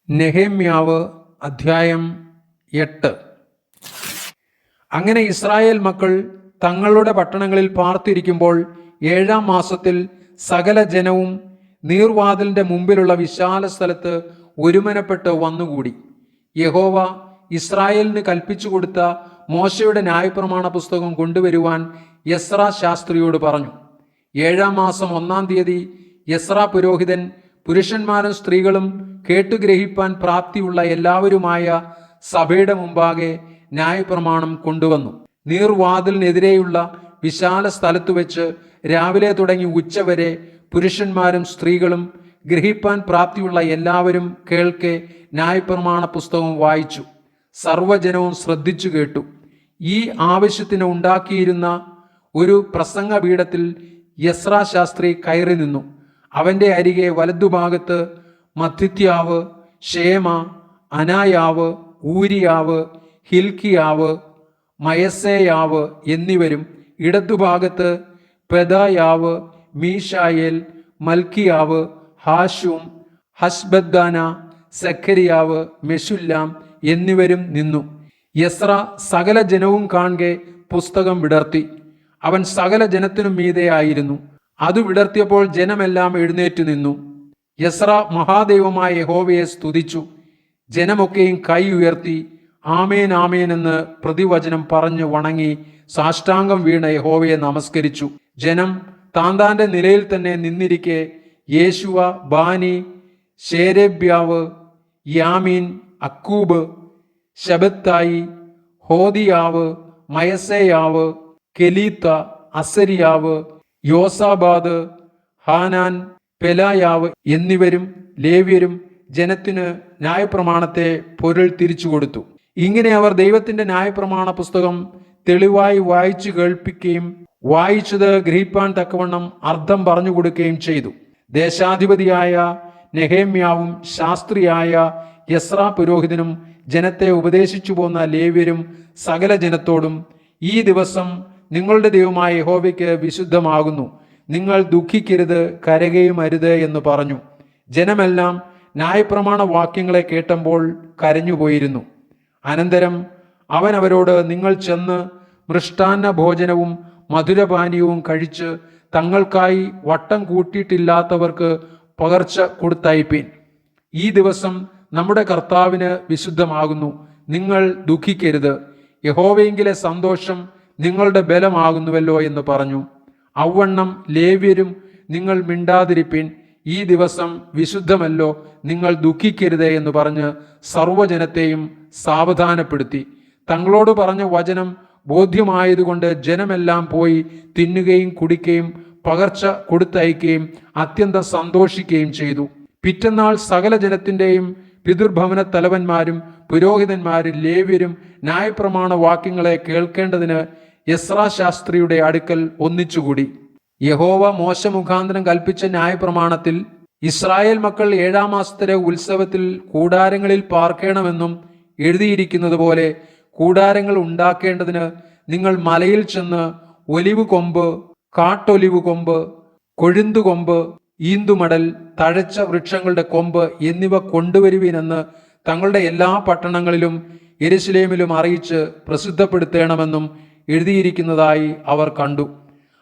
നെഹെമ്യാവ് അധ്യായം 8. അങ്ങനെ ഇസ്രായേൽ മക്കൾ തങ്ങളുടെ പട്ടണങ്ങളിൽ പാർത്തിരിക്കുമ്പോൾ 7-ാം മാസത്തിൽ സകല ജനവും നീർവാതിലിന്റെ മുമ്പിലുള്ള വിശാല സ്ഥലത്ത് ഒരുമനപ്പെട്ട് വന്നുകൂടി. യഹോവ ഇസ്രായേലിന് കൽപ്പിച്ചു കൊടുത്ത മോശയുടെ ന്യായപ്രമാണ പുസ്തകം കൊണ്ടുവരുവാൻ യെസ്രാ ശാസ്ത്രിയോട് പറഞ്ഞു. 7-ാം മാസം 1-ാം തീയതി യെസ്രാ പുരോഹിതൻ പുരുഷന്മാരും സ്ത്രീകളും കേട്ടുഗ്രഹിപ്പാൻ പ്രാപ്തിയുള്ള എല്ലാവരുമായ സഭയുടെ മുമ്പാകെ ന്യായപ്രമാണം കൊണ്ടുവന്നു. നീർവാതിലിനെതിരെയുള്ള വിശാല സ്ഥലത്തു വെച്ച് രാവിലെ തുടങ്ങി ഉച്ചവരെ പുരുഷന്മാരും സ്ത്രീകളും ഗ്രഹിപ്പാൻ പ്രാപ്തിയുള്ള എല്ലാവരും കേൾക്കെ ന്യായപ്രമാണ പുസ്തകം വായിച്ചു. സർവ്വജനവും ശ്രദ്ധിച്ചു കേട്ടു. ഈ ആവശ്യത്തിന് ഉണ്ടാക്കിയിരുന്ന ഒരു പ്രസംഗപീഠത്തിൽ യെസ്രാ ശാസ്ത്രി കയറി നിന്നു. അവന്റെ അരികെ വലതുഭാഗത്ത് മത്തിത്യാവ്, ഷേമ, അനായാവ്, ഊരിയാവ്, ഹിൽക്കിയാവ്, മയസേയാവ് എന്നിവരും ഇടതുഭാഗത്ത് പെദായാവ്, മീഷായേൽ, മൽക്കിയാവ്, ഹാഷും, ഹസ്ബദ്ദാന, സെഖരിയാവ്, മെശുല്ലാം എന്നിവരും നിന്നു. യെസ്രാ സകല ജനവും കാൺകെ പുസ്തകം വിടർത്തി. അവൻ സകല ജനത്തിനും മീതെയായിരുന്നു. അത് വിടർത്തിയപ്പോൾ ജനമെല്ലാം എഴുന്നേറ്റ് നിന്നു. യെസ്രാ മഹാദൈവമായ യഹോവയെ സ്തുതിച്ചു. ജനമൊക്കെയും കൈ ഉയർത്തി ആമേൻ ആമേൻ എന്ന് പ്രതിവചനം പറഞ്ഞു വണങ്ങി സാഷ്ടാംഗം വീണ യഹോവയെ നമസ്കരിച്ചു. ജനം താന്താന്റെ നിലയിൽ തന്നെ നിന്നിരിക്കെ യേശുവ, ബാനി, ശേരെബ്യാവ്, യാമീൻ, അക്കൂബ്, ശബത്തായി, ഹോദിയാവ്, മയസേയാവ്, കെലീത്ത, അസരിയാവ്, യോസാബാദ്, ഹാനാൻ, പെലായാവ് എന്നിവരും ലേവ്യരും ജനത്തിന് ന്യായപ്രമാണത്തെ പൊരുൾ തിരിച്ചു കൊടുത്തു. ഇങ്ങനെ അവർ ദൈവത്തിന്റെ ന്യായപ്രമാണ പുസ്തകം തെളിവായി വായിച്ചു കേൾപ്പിക്കുകയും വായിച്ചത് ഗ്രഹിപ്പാൻ തക്കവണ്ണം അർത്ഥം പറഞ്ഞു കൊടുക്കുകയും ചെയ്തു. ദേശാധിപതിയായ നെഹെമ്യാവും ശാസ്ത്രിയായ യെസ്രാ പുരോഹിതനും ജനത്തെ ഉപദേശിച്ചു പോന്ന ലേവ്യരും സകല ജനത്തോടും, ഈ ദിവസം നിങ്ങളുടെ ദൈവമായ യഹോവയ്ക്ക് വിശുദ്ധമാകുന്നു. നിങ്ങൾ ദുഃഖിക്കരുത്, കരയുകയും അരുത് എന്ന് പറഞ്ഞു. ജനമെല്ലാം ന്യായപ്രമാണ വാക്യങ്ങളെ കേട്ടപ്പോൾ കരഞ്ഞുപോയിരുന്നു. അനന്തരം അവൻ അവരോട്, നിങ്ങൾ ചെന്ന് മൃഷ്ടാന്ന ഭോജനവും മധുരപാനീയവും കഴിച്ച് തങ്ങൾക്കായി വട്ടം കൂട്ടിയിട്ടില്ലാത്തവർക്ക് പകർച്ച കൊടുത്തയപ്പീൻ. ഈ ദിവസം നമ്മുടെ കർത്താവിന് വിശുദ്ധമാകുന്നു. നിങ്ങൾ ദുഃഖിക്കരുത്. യഹോവയെങ്കിലെ സന്തോഷം നിങ്ങളുടെ ബലമാകുന്നുവല്ലോ എന്ന് പറഞ്ഞു. ഔവണ്ണം ലേവ്യരും, നിങ്ങൾ മിണ്ടാതിരിപ്പിൻ, ഈ ദിവസം വിശുദ്ധമല്ലോ, നിങ്ങൾ ദുഃഖിക്കരുതേ എന്ന് പറഞ്ഞ് സർവ്വജനത്തെയും സാവധാനപ്പെടുത്തി. തങ്ങളോട് പറഞ്ഞ വചനം ബോധ്യമായതുകൊണ്ട് ജനമെല്ലാം പോയി തിന്നുകയും കുടിക്കുകയും പകർച്ച കൊടുത്തയക്കുകയും അത്യന്തം സന്തോഷിക്കുകയും ചെയ്തു. പിറ്റന്നാൾ സകല ജനത്തിൻ്റെയും പിതൃഭവന തലവന്മാരും പുരോഹിതന്മാരും ലേവ്യരും ന്യായപ്രമാണ വാക്യങ്ങളെ കേൾക്കേണ്ടതിന് യെസ്രാ ശാസ്ത്രിയുടെ അടുക്കൽ ഒന്നിച്ചുകൂടി. യഹോവ മോശ മുഖാന്തരം കൽപ്പിച്ച ന്യായപ്രമാണത്തിൽ ഇസ്രായേൽ മക്കൾ 7-ാം മാസത്തിലെ ഉത്സവത്തിൽ കൂടാരങ്ങളിൽ പാർക്കണമെന്നും എഴുതിയിരിക്കുന്നത് പോലെ കൂടാരങ്ങൾ ഉണ്ടാക്കേണ്ടതിന് നിങ്ങൾ മലയിൽ ചെന്ന് ഒലിവ് കൊമ്പ്, കാട്ടൊലിവ് കൊമ്പ്, കൊഴുന്തുകൊമ്പ്, ഈന്തുമടൽ, തഴച്ച വൃക്ഷങ്ങളുടെ കൊമ്പ് എന്നിവ കൊണ്ടുവരുവീനെന്ന് തങ്ങളുടെ എല്ലാ പട്ടണങ്ങളിലും യെരൂശലേമിലും അറിയിച്ച് പ്രസിദ്ധപ്പെടുത്തണമെന്നും എഴുതിയിരിക്കുന്നതായി അവർ കണ്ടു.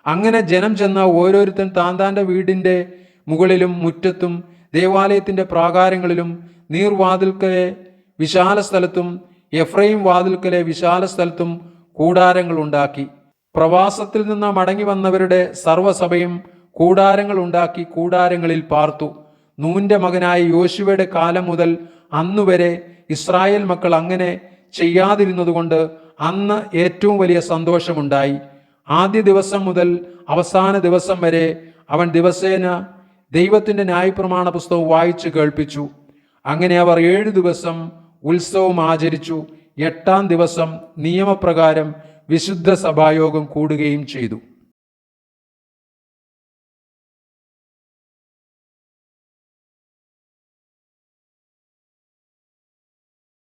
അങ്ങനെ ജനം ചെന്ന് ഓരോരുത്തൻ താന്താന്റെ വീടിന്റെ മുകളിലും മുറ്റത്തും ദേവാലയത്തിന്റെ പ്രാകാരങ്ങളിലും നീർവാതിൽക്കലെ വിശാല സ്ഥലത്തും എഫ്രൈം വാതിൽക്കലെ വിശാല സ്ഥലത്തും കൂടാരങ്ങൾ ഉണ്ടാക്കി. പ്രവാസത്തിൽ നിന്ന് മടങ്ങി വന്നവരുടെ സർവ്വസഭയും കൂടാരങ്ങൾ ഉണ്ടാക്കി കൂടാരങ്ങളിൽ പാർത്തു. നൂന്റെ മകനായ യോശുവയുടെ കാലം മുതൽ അന്നുവരെ ഇസ്രായേൽ മക്കൾ അങ്ങനെ ചെയ്യാതിരുന്നതുകൊണ്ട് അന്ന് ഏറ്റവും വലിയ സന്തോഷമുണ്ടായി. ആദ്യ ദിവസം മുതൽ അവസാന ദിവസം വരെ അവൻ ദിവസേന ദൈവത്തിന്റെ ന്യായപ്രമാണ പുസ്തകം വായിച്ചു കേൾപ്പിച്ചു. അങ്ങനെ അവർ 7 ദിവസം ഉത്സവം ആചരിച്ചു. 8-ാം ദിവസം നിയമപ്രകാരം വിശുദ്ധ സഭായോഗം കൂടുകയും ചെയ്തു.